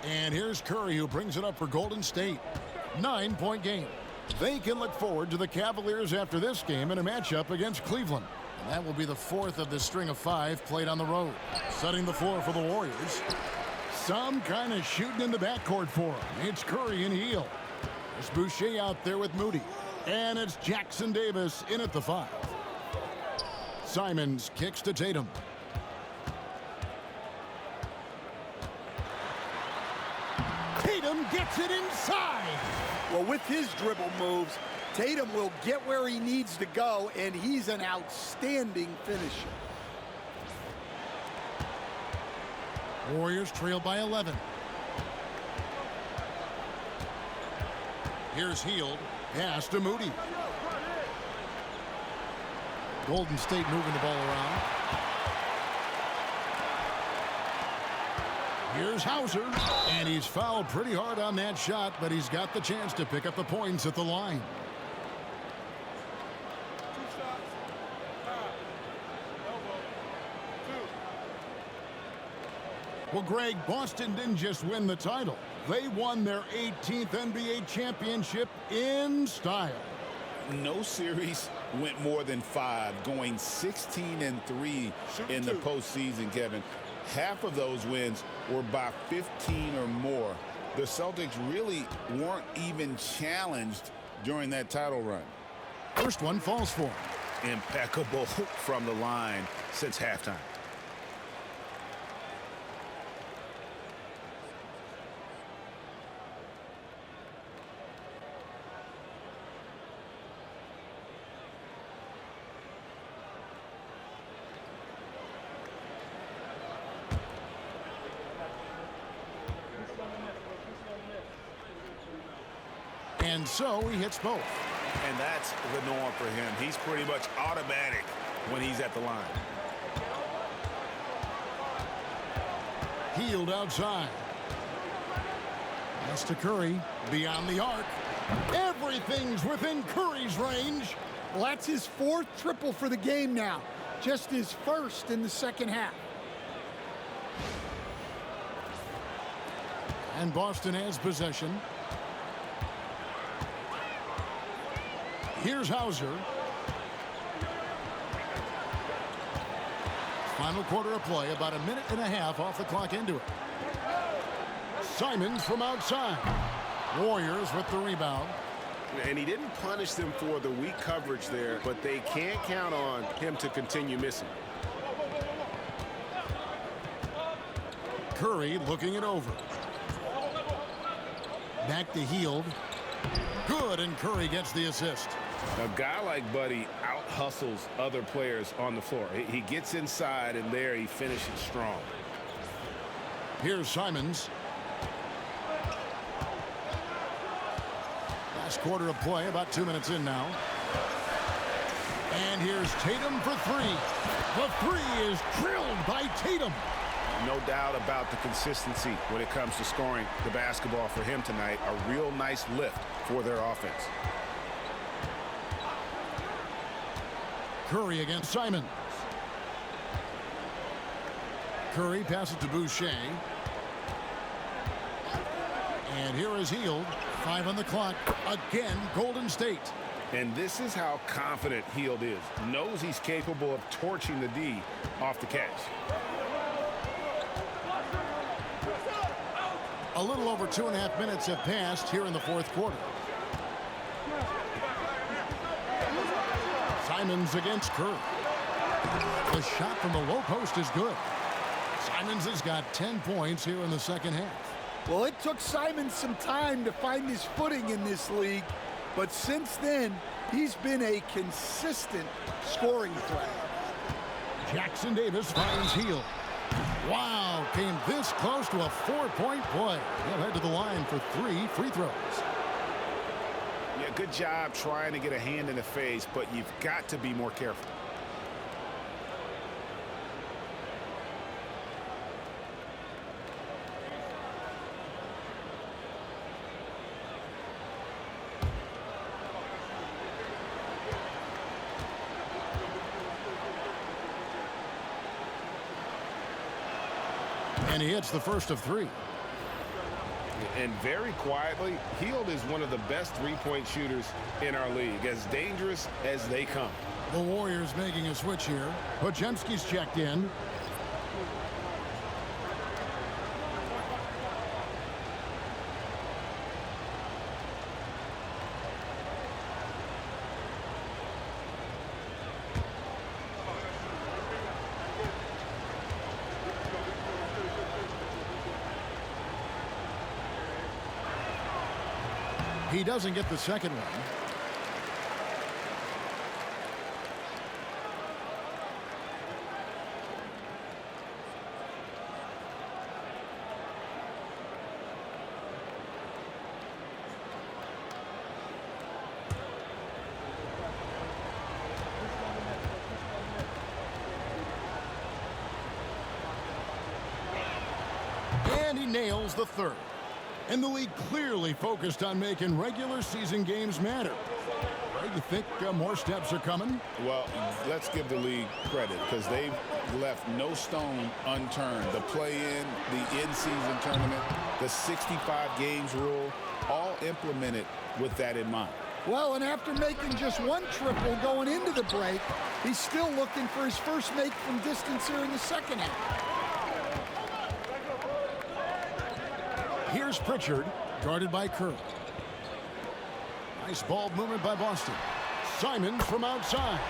And here's Curry, who brings it up for Golden State. 9-point game. They can look forward to the Cavaliers after this game in a matchup against Cleveland. And that will be the fourth of the string of 5 played on the road. Setting the floor for the Warriors. Some kind of shooting in the backcourt for him. It's Curry and Hield. There's Boucher out there with Moody. And it's Jackson Davis in at the 5. Simons kicks to Tatum. Tatum gets it inside. Well, with his dribble moves, Tatum will get where he needs to go, and he's an outstanding finisher. Warriors trail by 11. Here's Hield. Pass to Moody. Golden State moving the ball around. Here's Hauser, and he's fouled pretty hard on that shot, but he's got the chance to pick up the points at the line. Well, Greg, Boston didn't just win the title. They won their 18th NBA championship in style. No series went more than 5, going 16-3 in the postseason, Kevin. Half of those wins were by 15 or more. The Celtics really weren't even challenged during that title run. First one falls for him. Impeccable from the line since halftime. And so he hits both. And that's the norm for him. He's pretty much automatic when he's at the line. Hield outside. Pass to Curry. Beyond the arc. Everything's within Curry's range. Well, that's his 4th triple for the game now. Just his 1st in the second half. And Boston has possession. Here's Hauser. Final quarter of play, about a minute and a half off the clock into it. Simons from outside. Warriors with the rebound. And he didn't punish them for the weak coverage there, but they can't count on him to continue missing. Curry looking it over. Back to Hield. Good, and Curry gets the assist. A guy like Buddy out-hustles other players on the floor. He gets inside, and there he finishes strong. Here's Simons. Last quarter of play, about 2 minutes in now. And here's Tatum for 3. The 3 is drilled by Tatum. No doubt about the consistency when it comes to scoring the basketball for him tonight. A real nice lift for their offense. Curry against Simons. Curry passes to Boucher. And here is Hield. 5 on the clock. Again, Golden State. And this is how confident Hield is. Knows he's capable of torching the D off the catch. A little over 2.5 minutes have passed here in the 4th quarter. Simons against Curry. The shot from the low post is good. Simons has got 10 points here in the second half. Well, it took Simons some time to find his footing in this league, but since then, he's been a consistent scoring threat. Jackson Davis finds Hield. Wow, came this close to a 4-point play. He'll head to the line for 3 free throws. Yeah, good job trying to get a hand in the face, but you've got to be more careful. And he hits the first of 3. And very quietly, Hield is one of the best three-point shooters in our league, as dangerous as they come. The Warriors making a switch here. Podziemski's checked in. He doesn't get the second one. And he nails the third. And the league clearly focused on making regular season games matter. Right, you think more steps are coming? Well, let's give the league credit because they've left no stone unturned. The play-in, the in-season tournament, the 65 games rule, all implemented with that in mind. Well, and after making just one triple going into the break, he's still looking for his first make from distance here in the second half. Here's Pritchard, guarded by Curry. Nice ball movement by Boston. Simons from outside.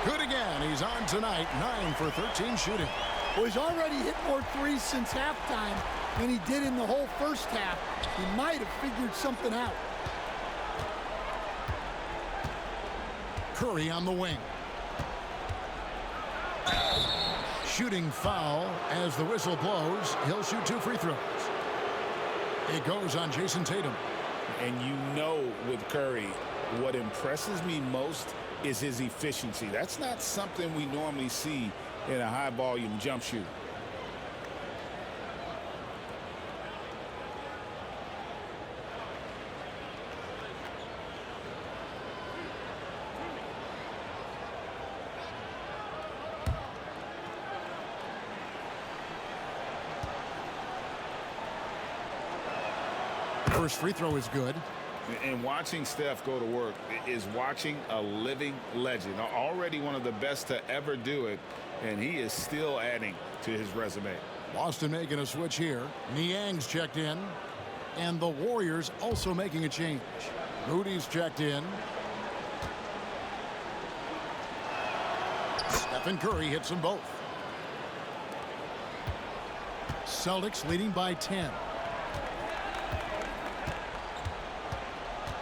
Good again. He's on tonight, 9 for 13 shooting. Well, he's already hit more threes since halftime than he did in the whole first half. He might have figured something out. Curry on the wing. Shooting foul as the whistle blows. He'll shoot 2 free throws. It goes on Jason Tatum. And you know with Curry, what impresses me most is his efficiency. That's not something we normally see in a high-volume jump shooter. First free throw is good. And watching Steph go to work is watching a living legend. Already one of the best to ever do it, and he is still adding to his resume. Boston making a switch here. Niang's checked in. And the Warriors also making a change. Moody's checked in. Stephen Curry hits them both. Celtics leading by 10.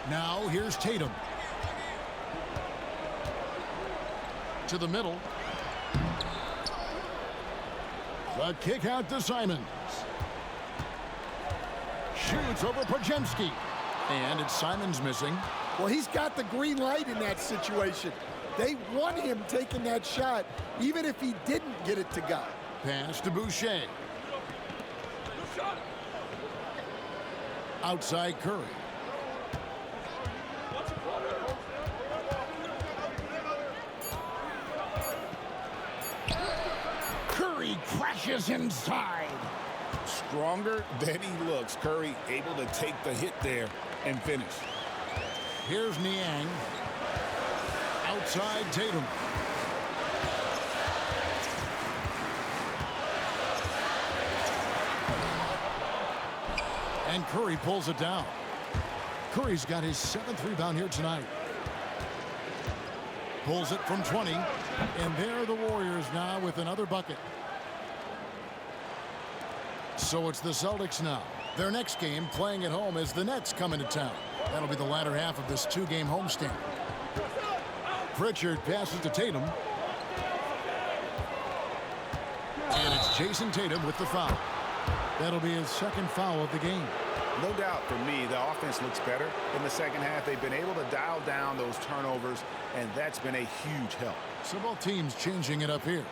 Now here's Tatum. To the middle. The kick out to Simons. Shoots over Podziemski. And it's Simons missing. Well, he's got the green light in that situation. They want him taking that shot, even if he didn't get it to go. Pass to Boucher. Outside Curry. Curry crashes inside. Stronger than he looks. Curry able to take the hit there and finish. Here's Niang. Outside Tatum. And Curry pulls it down. Curry's got his 7th rebound here tonight. Pulls it from 20. And there are the Warriors now with another bucket. So it's the Celtics now. Their next game playing at home as the Nets come into town. That'll be the latter half of this 2-game homestand. Pritchard passes to Tatum. And it's Jason Tatum with the foul. That'll be his 2nd foul of the game. No doubt for me, the offense looks better in the second half. They've been able to dial down those turnovers, and that's been a huge help. So both teams changing it up here.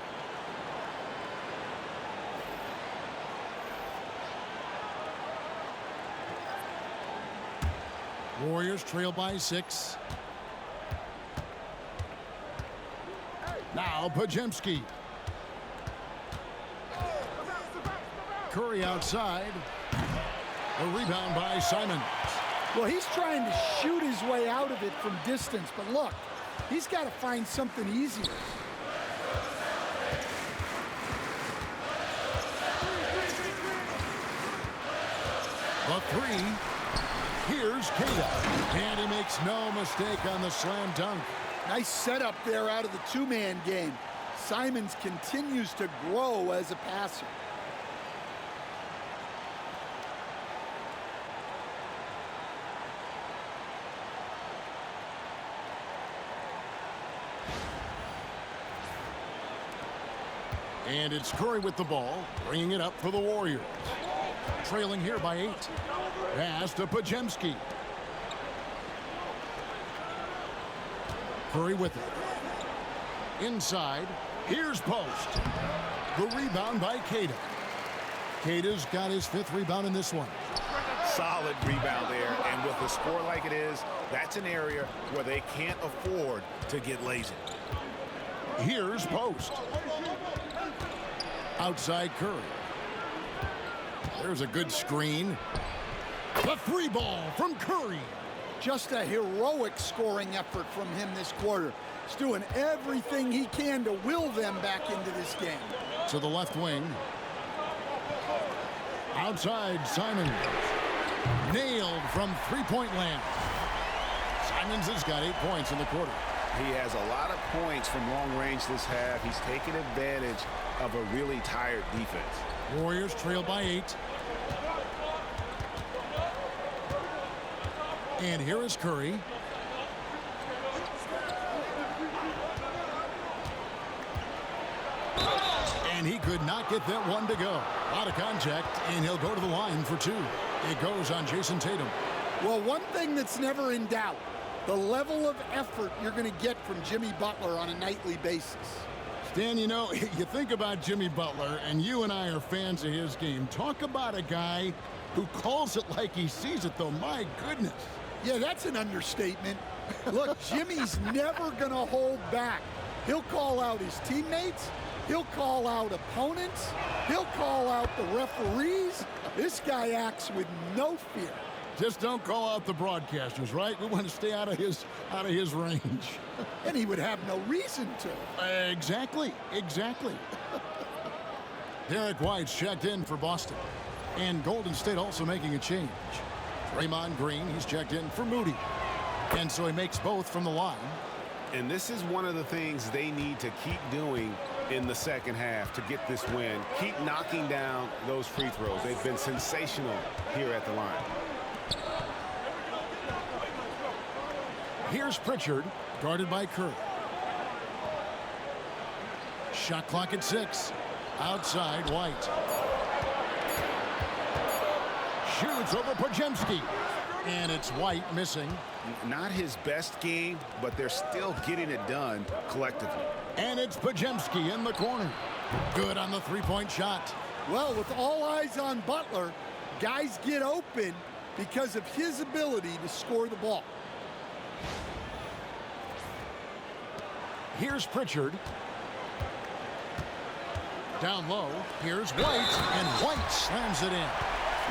Warriors trail by 6. Now Podziemski. Curry outside. A rebound by Simons. Well, he's trying to shoot his way out of it from distance, but look, he's got to find something easier. The three. Here's Cada. And he makes no mistake on the slam dunk. Nice setup there out of the two-man game. Simons continues to grow as a passer. And it's Curry with the ball, bringing it up for the Warriors. Trailing here by 8. Pass to Podziemski. Curry with it. Inside. Here's Post. The rebound by Cada. Cada's got his 5th rebound in this one. Solid rebound there. And with a score like it is, that's an area where they can't afford to get lazy. Here's Post. Outside Curry. There's a good screen. The 3 ball from Curry. Just a heroic scoring effort from him this quarter. He's doing everything he can to will them back into this game. To the left wing. Outside Simons. Nailed from 3-point land. Simons has got 8 points in the quarter. He has a lot of points from long range this half. He's taken advantage of a really tired defense. Warriors trail by 8. And here is Curry. And he could not get that one to go. Out of contact, and he'll go to the line for 2. It goes on Jason Tatum. Well, one thing that's never in doubt, the level of effort you're going to get from Jimmy Butler on a nightly basis. Stan, you know, you think about Jimmy Butler, and you and I are fans of his game. Talk about a guy who calls it like he sees it, though. My goodness. Yeah, that's an understatement. Look, Jimmy's never going to hold back. He'll call out his teammates. He'll call out opponents. He'll call out the referees. This guy acts with no fear. Just don't call out the broadcasters, right? We want to stay out of his range. And he would have no reason to. Exactly. Derek White's checked in for Boston. And Golden State also making a change. Draymond Green, he's checked in for Moody. And so he makes both from the line. And this is one of the things they need to keep doing in the second half to get this win. Keep knocking down those free throws. They've been sensational here at the line. Here's Pritchard, guarded by Curry. Shot clock at 6. Outside White. Shoots over Podziemski. And it's White missing. Not his best game, but they're still getting it done collectively. And it's Podziemski in the corner. Good on the 3-point shot. Well, with all eyes on Butler, guys get open because of his ability to score the ball. Here's Pritchard. Down low, here's White, and White slams it in.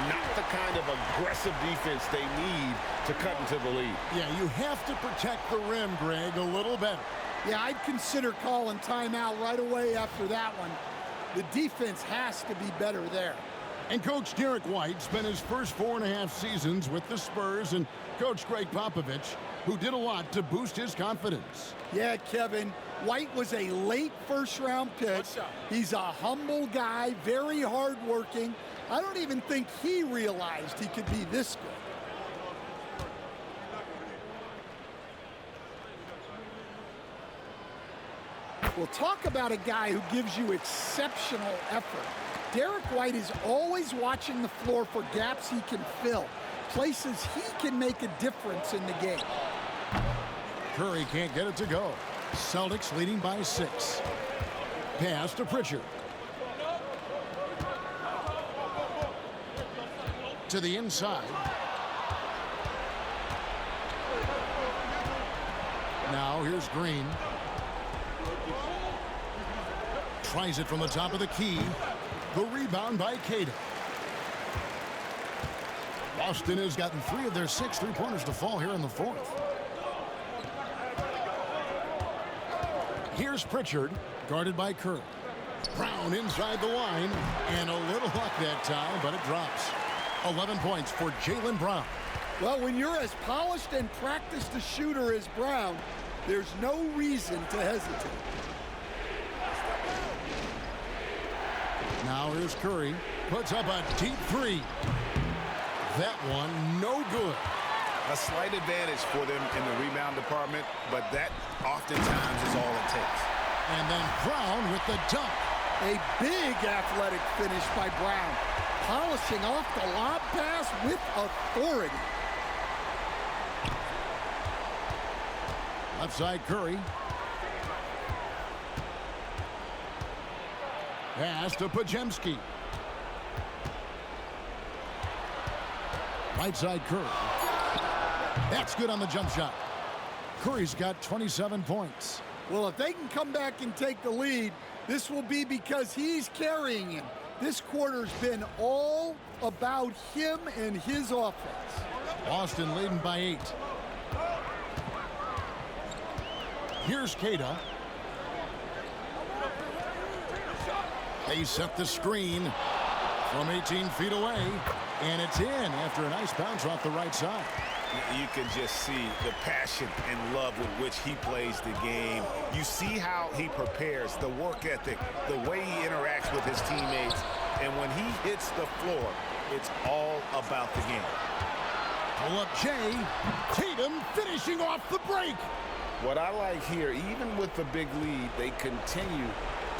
Not the kind of aggressive defense they need to cut into the lead. Yeah, you have to protect the rim, Greg, a little better. Yeah, I'd consider calling timeout right away after that one. The defense has to be better there. And Coach Derek White spent his first 4.5 seasons with the Spurs and Coach Greg Popovich, who did a lot to boost his confidence. Yeah, Kevin, White was a late first-round pick. He's a humble guy, very hardworking. I don't even think he realized he could be this good. We'll talk about a guy who gives you exceptional effort. Derek White is always watching the floor for gaps he can fill, places he can make a difference in the game. Curry can't get it to go. Celtics leading by 6. Pass to Pritchard. To the inside. Now here's Green. Tries it from the top of the key. The rebound by Cada. Boston has gotten 3 of their 6 3-pointers to fall here in the 4th. Here's Pritchard, guarded by Curry. Brown inside the line, and a little luck that time, but it drops. 11 points for Jaylen Brown. Well, when you're as polished and practiced a shooter as Brown, there's no reason to hesitate. Now here's Curry. Puts up a deep 3. That one no good. A slight advantage for them in the rebound department, but that oftentimes is all it takes. And then Brown with the dunk. A big athletic finish by Brown, polishing off the lob pass with authority. Left side Curry. Pass to Podziemski. Right side Curry. That's good on the jump shot. Curry's got 27 points. Well, if they can come back and take the lead, this will be because he's carrying him. This quarter's been all about him and his offense. Boston leading by 8. Here's Queta. They set the screen from 18 feet away, and it's in after a nice bounce off the right side. You can just see the passion and love with which he plays the game. You see how he prepares, the work ethic, the way he interacts with his teammates. And when he hits the floor, it's all about the game. Pull up Jay. Tatum finishing off the break. What I like here, even with the big lead, they continue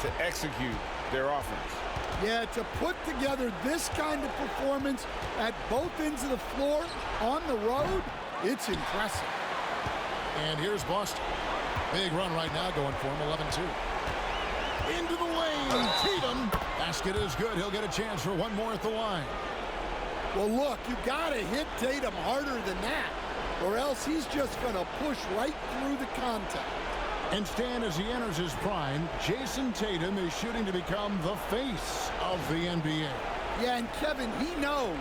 to execute their offense. Yeah, to put together this kind of performance at both ends of the floor on the road, it's impressive. And here's Boston. Big run right now going for him, 11-2. Into the lane, Tatum. Basket is good. He'll get a chance for one more at the line. Well, look, you got to hit Tatum harder than that, or else he's just going to push right through the contact. And Stan, as he enters his prime, Jason Tatum is shooting to become the face of the NBA. Yeah, and Kevin, he knows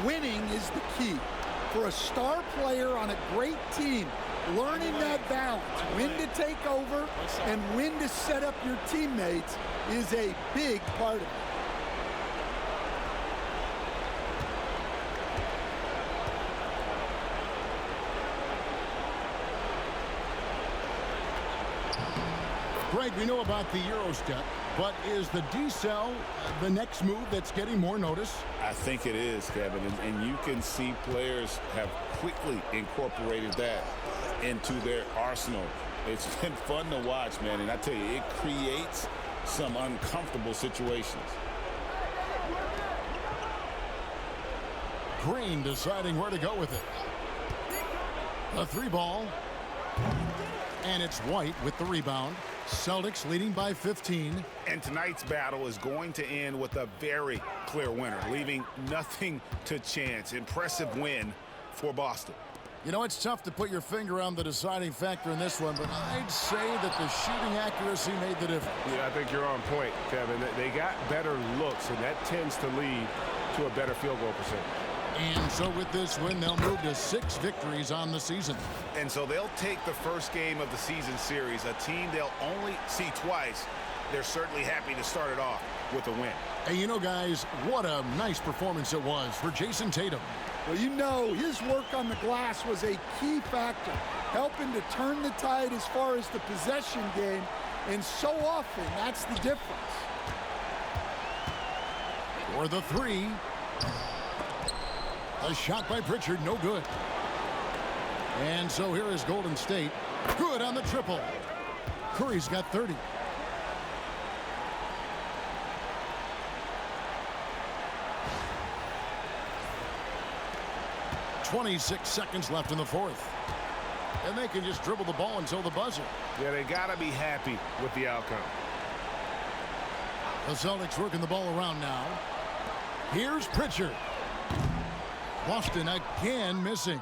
winning is the key. For a star player on a great team, learning that balance, when to take over and when to set up your teammates is a big part of it. Greg, we know about the Euro step, but is the decel the next move that's getting more notice? I think it is, Kevin, and you can see players have quickly incorporated that into their arsenal. It's been fun to watch, man, and I tell you, it creates some uncomfortable situations. Green deciding where to go with it. The 3-ball. And it's White with the rebound. Celtics leading by 15. And tonight's battle is going to end with a very clear winner, leaving nothing to chance. Impressive win for Boston. You know, it's tough to put your finger on the deciding factor in this one, but I'd say that the shooting accuracy made the difference. Yeah, I think you're on point, Kevin. They got better looks, and that tends to lead to a better field goal percentage. And so with this win, they'll move to 6 victories on the season. And so they'll take the first game of the season series, a team they'll only see twice. They're certainly happy to start it off with a win. Hey, you know, guys, what a nice performance it was for Jason Tatum. Well, you know, his work on the glass was a key factor, helping to turn the tide as far as the possession game, and so often that's the difference. For the 3. A shot by Pritchard, no good. And so here is Golden State. Good on the triple. Curry's got 30. .26 seconds left in the 4th. And they can just dribble the ball until the buzzer. Yeah, they got to be happy with the outcome. The Celtics working the ball around now. Here's Pritchard. Boston again missing.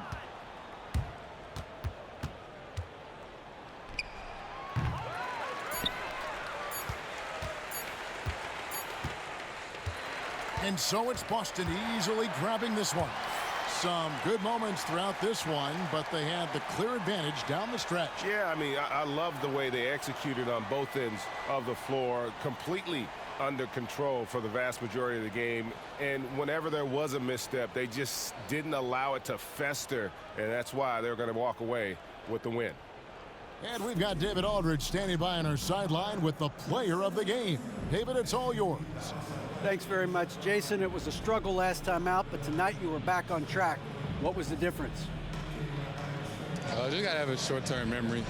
And so it's Boston easily grabbing this one. Some good moments throughout this one, but they had the clear advantage down the stretch. Yeah, I mean, I love the way they executed on both ends of the floor, completely under control for the vast majority of the game. And whenever there was a misstep, they just didn't allow it to fester, and that's why they're going to walk away with the win. And we've got David Aldridge standing by on our sideline with the player of the game. David, it's all yours. Thanks very much, Jason. It was a struggle last time out, but tonight you were back on track. What was the difference? You got to have a short-term memory.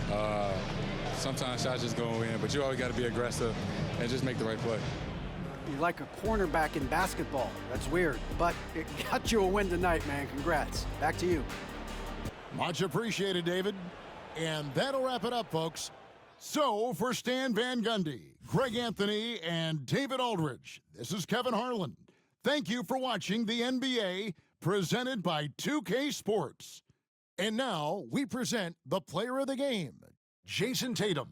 Sometimes shots just go in, but you always got to be aggressive and just make the right play. You're like a cornerback in basketball. That's weird, but it got you a win tonight, man. Congrats. Back to you. Much appreciated, David. And that'll wrap it up, folks. So, for Stan Van Gundy, Greg Anthony, and David Aldridge, this is Kevin Harlan. Thank you for watching the NBA, presented by 2K Sports. And now, we present the player of the game, Jason Tatum.